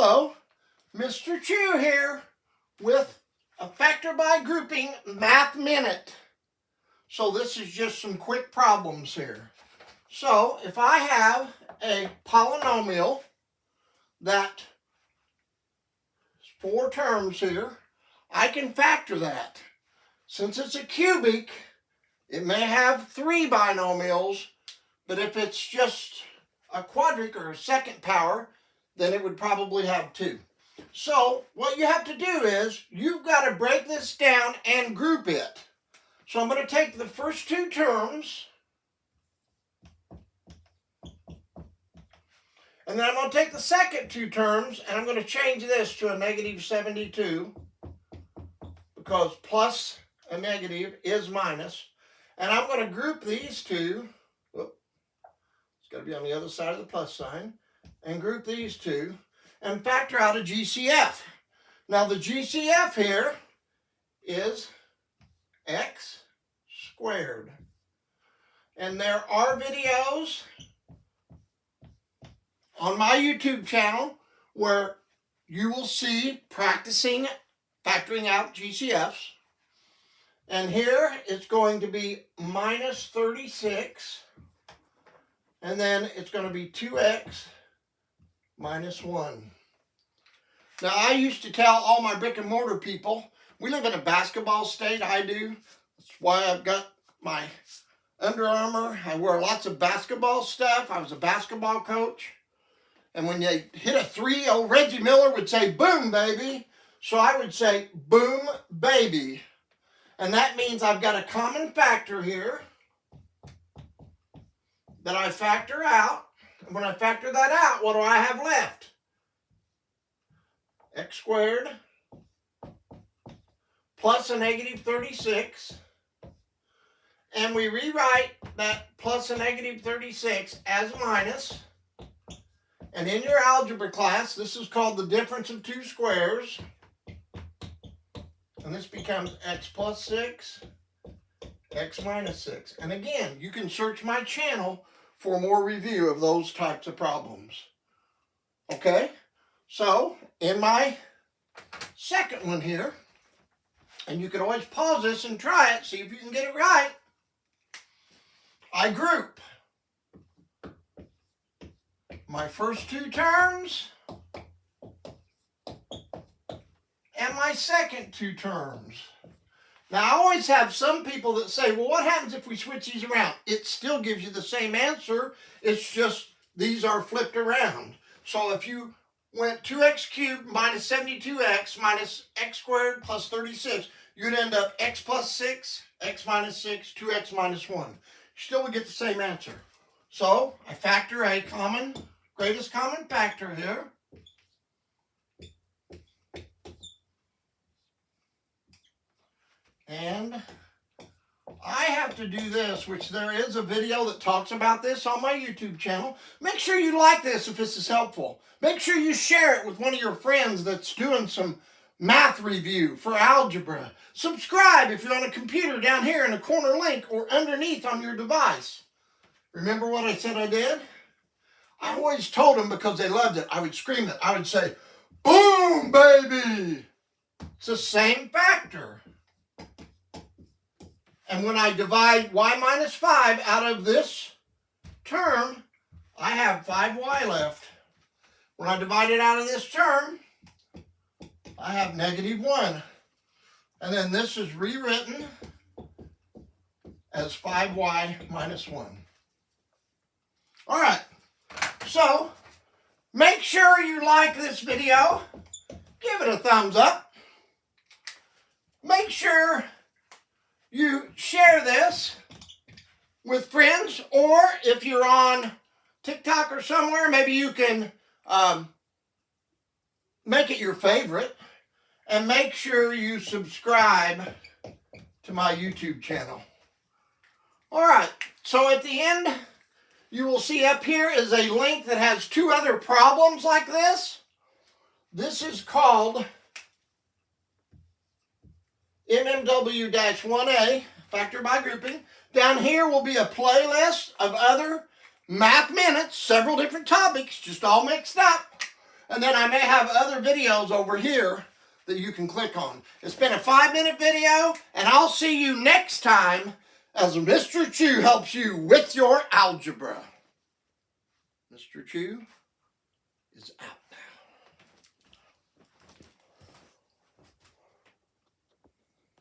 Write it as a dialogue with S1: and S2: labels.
S1: Hello, Mr. Chu here with a factor by grouping math minute. So this is just some quick problems here. So if I have a polynomial that is 4 terms here, I can factor that. Since it's a cubic, it may have 3 binomials, but if it's just a quadric or a second power, then it would probably have 2. So what you have to do is you've got to break this down and group it. So I'm going to take the first 2 terms, and then I'm going to take the second 2 terms, and I'm going to change this to a negative 72, because plus a negative is minus. And I'm going to group these two. Whoop, it's got to be on the other side of the plus sign. And group these two and factor out a GCF. Now the GCF here is x squared. And there are videos on my YouTube channel where you will see practicing factoring out GCFs. And here it's going to be minus 36. And then it's going to be 2x minus 1. Now, I used to tell all my brick and mortar people, we live in a basketball state, I do. That's why I've got my Under Armour. I wear lots of basketball stuff. I was a basketball coach. And when you hit a 3, old Reggie Miller would say, boom, baby. So I would say, boom, baby. And that means I've got a common factor here that I factor out. And when I factor that out, what do I have left? X squared plus a negative 36. And we rewrite that plus a negative 36 as minus. And in your algebra class, this is called the difference of 2 squares. And this becomes x plus 6, x minus 6. And again, you can search my channel for more review of those types of problems. Okay? So, in my second one here, and you can always pause this and try it, see if you can get it right, I group my first 2 terms and my second 2 terms. Now, I always have some people that say, well, what happens if we switch these around? It still gives you the same answer. It's just these are flipped around. So if you went 2x cubed minus 72x minus x squared plus 36, you'd end up x plus 6, x minus 6, 2x minus 1. You still would get the same answer. So I factor a greatest common factor here. And I have to do this, which there is a video that talks about this on my YouTube channel. Make sure you like this if this is helpful. Make sure you share it with one of your friends that's doing some math review for algebra. Subscribe if you're on a computer down here in the corner link or underneath on your device. Remember what I said I did? I always told them, because they loved it, I would scream it. I would say, boom, baby! It's the same factor. And when I divide y minus 5 out of this term, I have 5y left. When I divide it out of this term, I have negative 1. And then this is rewritten as 5y minus 1. All right, so make sure you like this video. Give it a thumbs up. Make sure you share this with friends, or if you're on TikTok or somewhere, maybe you can make it your favorite, and make sure you subscribe to my YouTube channel. All right, so at the end, you will see up here is a link that has 2 other problems like this. This is called MMW-1, factor by grouping. Down here will be a playlist of other math minutes, several different topics, just all mixed up. And then I may have other videos over here that you can click on. It's been a 5-minute video, and I'll see you next time as Mr. Chu helps you with your algebra. Mr. Chu is out now.